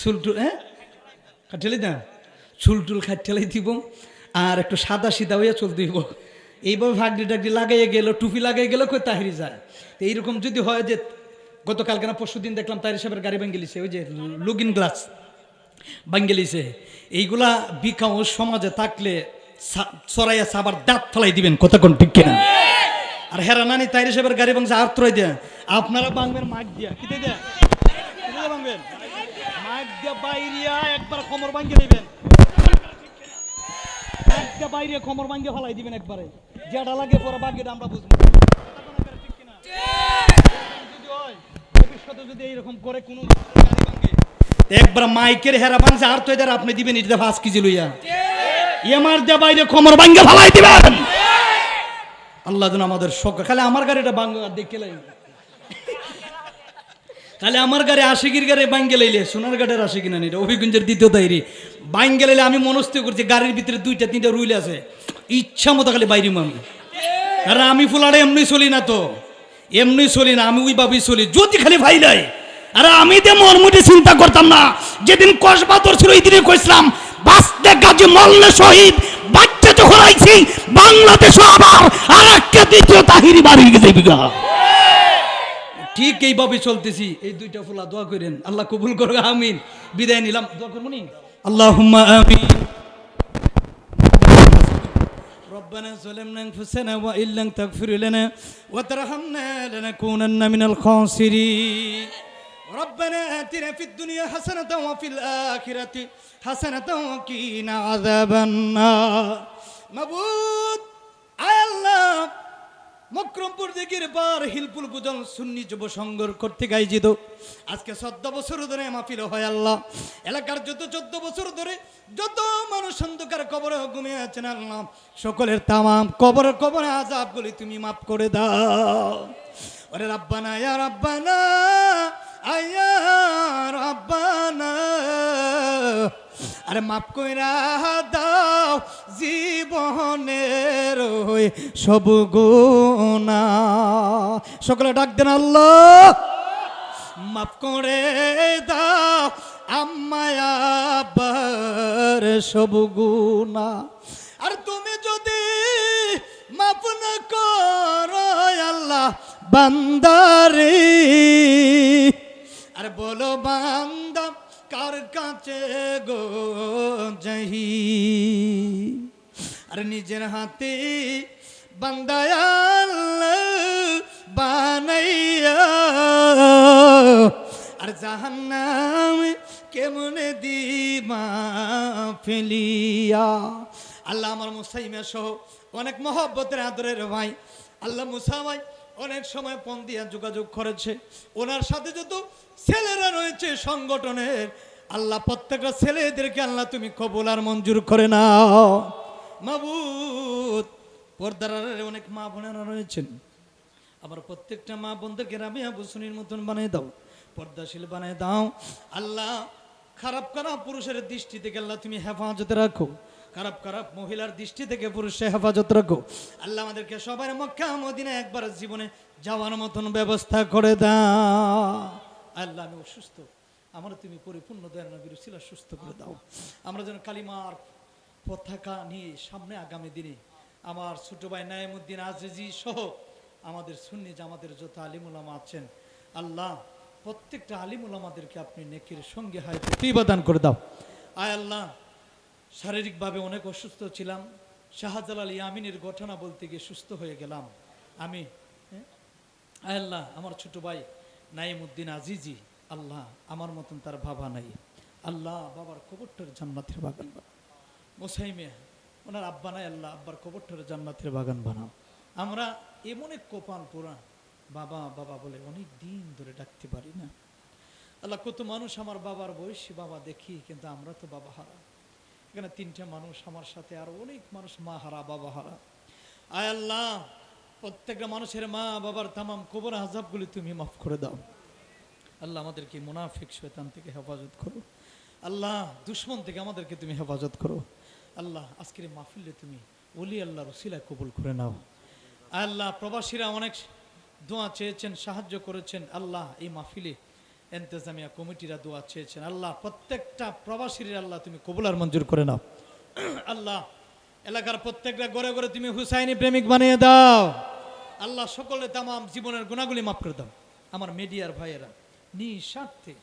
চুলটুল ঠেলে না, চুলটুল ঠেলাই দিব, আর একটু সাদা সিধা হইয়া চল দিব। এইভাবে ভাগড়ি টাগড়ি লাগাইয়া গেল, টুপি লাগাই গেল, কই তাহিরি যায়। তো এইরকম যদি হয় যে গতকালকে না পরশু দিন দেখলাম তাহির সাহেবের গাড়ি ভাঙ্গে লিছে, ওই যে লুকিং গ্লাস ভাঙ্গে লিছে, এইগুলা বিকাও সমাজে থাকলে চড়াইয়া সাবার দাঁত ফেলাই দিবেন, কথা কোন ঠিক কিনা? আর হেরা নানি তাহির সাহেবের গাড়ি ভাঙছে আর ত্রয় দেয়া, আপনারা ভাঙবেন মাইক দিয়া, কি দেয়া ভাঙবেন মাইক দিয়া বাইরিয়া একবার কোমর ভাঙ্গে নেবেন, একটা বাইরে কোমর ভাঙ্গে ফেলাই দিবেন একবারে, যেটা লাগে পরে বাকিটা আমরা বুঝবো। ভবিষ্যতে যদি এইরকম করে কোনো একবার মাইকের হেরা ভাঙছে আর তো এদের আপনি দিবেন এটা 5 কেজি লইয়া, এমার দিয়ে বাইরে কোমর ভাঙ্গে ফেলাই দিবেন। আল্লাহ যেন আমাদের শোক, খালি আমার গাড়িটা ভাঙ্গা দেখে লাই, খালি আমার গাড়ি আশিকির গাড়ি ভাঙ্গে লাইলে সোনার গাড়ির আসে কিনা এটা অভিগঞ্জের দ্বিতীয় তাইরি ভাঙ্গে লাইলে আমি মনস্থ করছি গাড়ির ভিতরে 2টা 3টা রুইল আছে, ইচ্ছা মতো খালি বাইরে আমি। আর আমি ফুলারে এমনি চলি না, তো এমনি চলি না, আমি ওইভাবেই চলি যদি খালি ভাই নাই। আর আমি তো মর্মুটি চিন্তা করতাম না, যেদিন কসবাতর ছিল ওই দিনে কইছিলাম বাঁচতে গাজী মল্লে শহীদ বাচ্চা যখন আইছি বাংলাদেশে আবার আর একটা দ্বিতীয় তাহিরি বাড়ি গেছে বিঘা। ঠিক এইভাবে চলতেছি। এই 2টা ফুলা দোয়া করেন, আল্লাহ কবুল করো, আমিন। বিদায় নিলাম, দোয়া করবো নি, আল্লাহুম্মা আমিন। ربنا ظلمنا انفسنا وان لم تغفر لنا وترحمنا لنكونن من الخاسرين ربنا آتنا في الدنيا حسنة وفي الآخرة حسنة وقنا عذاب النار মাবুদ আয় আল্লাহ, মকরমপুর দিকের বার হিলপুল বুজল সুন্নি যুব সংঘর কর্তৃক আয়োজিত আজকে 14 বছর ধরে মাহফিল হয় আল্লাহ, এলাকার যত 14 বছর ধরে যত মানুষ অন্ধকার কবরে ঘুমিয়ে আছেন আল্লাহ, সকলের তামাম কবরে আযাবগুলি তুমি মাফ করে দাও। ওরে রাব্বানা ইয়া রাব্বানা আয়া রাব্বানা, আরে মাফ কইরা দাও জীবনের সব গুনাহ। সকলে ডাক দেন আল্লাহ, মাফ করে দাও আম্মায় আব্বার সব গুনাহ। আর তুমি যদি মাফ না করো আল্লাহ বান্দারে, আর বলো বান্দা কার কাছে গো যাই, আর নিজের হাতে বান্দায় আল্লাহ বানাইয়া আর জাহান্নাম কেমনে দিবা ফেলিয়া। আল্লাহ আমার মুসাইমা সহ অনেক মহব্বতের আদরের ভাই আল্লাহ মুসা ভাই অনেক সময় ফোন দিয়া যোগাযোগ করেছে, ওনার সাথে যত ছেলেরা রয়েছে সংগঠনের আল্লাহ প্রত্যেকটা ছেলেদেরকে আল্লাহ তুমি কবুল আর মঞ্জুর করে নাও মাবুদ। পর্দার অনেক মা বোনেরা রয়েছেন, আবার প্রত্যেকটা মা বোনদেরকে রাবিয়া বসুনির মতন বানিয়ে দাও, পর্দাশীল বানিয়ে দাও আল্লাহ। খারাপ খারাপ পুরুষের দৃষ্টি থেকে আল্লাহ তুমি হেফাজতে রাখো, খারাপ খারাপ মহিলার দৃষ্টি থেকে পুরুষের হেফাজত রাখো আল্লাহ। আমাদেরকে সবার মক্কা মদিনা একবার জীবনে যাওয়ার মতন ব্যবস্থা করে দাও আল্লাহ। আমি অসুস্থ, আমরা তুমি পরিপূর্ণ দয়ার নবীর উসিলা সুস্থ করে দাও। আমরা যেন কালিমার পতাকা নিয়ে সামনে আগামী দিনে আমার ছোট ভাই নাইমুদ্দিন আজিজি সহ আমাদের সুন্নি জামাতের যত আলিম উলামা আছেন আল্লাহ, প্রত্যেকটা আলিম উলামাদেরকে আপনি নেকির সঙ্গে হায় প্রতিবাদান করে দাও আয় আল্লাহ। শারীরিকভাবে অনেক অসুস্থ ছিলাম, শাহজালাল ইয়ামিনের ঘটনা বলতে গিয়ে সুস্থ হয়ে গেলাম আমি। আয় আল্লাহ, আমার ছোট ভাই নাইমুদ্দিন আজিজি আল্লাহ, আমার মতন তার বাবা নাই আল্লাহ, বাবার কবরটার জান্নাতের বাগান বানাও। মোসাইমে ওনার আব্বা নাই আল্লাহ, আব্বার কবরটার জান্নাতের বাগান বানাও। আমরা এমন এক কপাল পোড়া, বাবা বাবা বলে অনেক দিন ধরে ডাকতে পারি না আল্লাহ। কত মানুষ আমার বাবার বয়সী বাবা দেখি, কিন্তু আমরা তো বাবা হারা। এখানে 3টে মানুষ আমার সাথে, আর অনেক মানুষ মা হারা বাবা হারা। আয় আল্লাহ, প্রত্যেকটা মানুষের মা বাবার তামাম কবর আযাবগুলি তুমি মাফ করে দাও আল্লাহ। আমাদেরকে মুনাফিক শয়তান থেকে হেফাজত করো আল্লাহ, দুশমন থেকে আমাদেরকে তুমি হেফাজত করো আল্লাহ। আজকের মাহফিলে তুমি ওলি আল্লাহর উসিলায় কবুল করে নাও আল্লাহ। প্রবাসীরা অনেক দোয়া চেয়েছেন, সাহায্য করেছেন আল্লাহ। এই মাহফিলে এন্তেজামিয়া কমিটিরা দোয়া চেয়েছেন। আল্লাহ প্রত্যেকটা প্রবাসীর আল্লাহ তুমি কবুল আর মঞ্জুর করে নাও। আল্লাহ এলাকার প্রত্যেকটা ঘরে ঘরে তুমি হুসাইনি প্রেমিক বানিয়ে দাও। আল্লাহ সকলে তামাম জীবনের গুণাগুলি মাফ করে দাও। আমার মিডিয়ার ভাইয়েরা নিঃস্বার্থে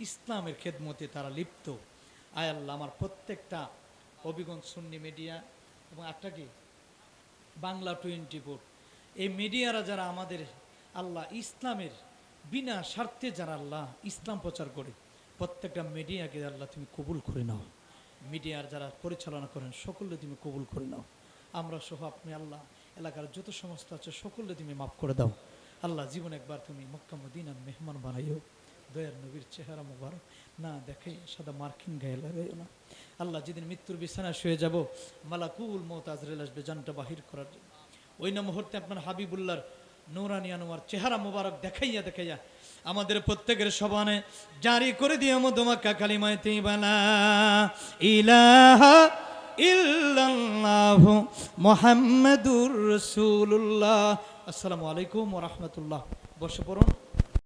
ইসলামের খেদমতে তারা লিপ্ত। আয় আল্লাহ আমার প্রত্যেকটা হবিগঞ্জ সুন্নি মিডিয়া এবং একটা কি বাংলা 24 এই মিডিয়ারা যারা আমাদের আল্লাহ ইসলামের বিনা স্বার্থে যারা আল্লাহ ইসলাম প্রচার করে, প্রত্যেকটা মিডিয়াকে আল্লাহ তুমি কবুল করে নাও। মিডিয়ার যারা পরিচালনা করেন সকলে তুমি কবুল করে নাও। আমরা সহ আপনি আল্লাহ এলাকার যত সমস্ত আছে সকলে তুমি মাফ করে দাও। আল্লাহ জীবন একবার তুমি মক্কা মদিনার মেহমান বানাইও। দয়ার নবীর চেহারা মুবারক না দেখে সাদা মার্কিন গায়ে লাগাইও না। আল্লাহ যেদিন মৃত্যুর বিছানায় শুয়ে যাব, মালাকুল মওত আজরাইল আসবে জানটা বাহির করার জন্য। ওই না মুহূর্তে আপনার হাবিবুল্লাহর নূরানি আনোয়ার চেহারা মুবারক দেখাইয়া দেখাইয়া আমাদের প্রত্যেকের সবানে জারি করে দিয়ে মধুমাক্কা কালিমায়ে তাইয়্যিবা লা ইলাহা ইল্লাল্লাহু মুহাম্মাদুর রাসূলুল্লাহ। আসসালামু আলাইকুম ওয়া রাহমাতুল্লাহ। বসে পড়ুন।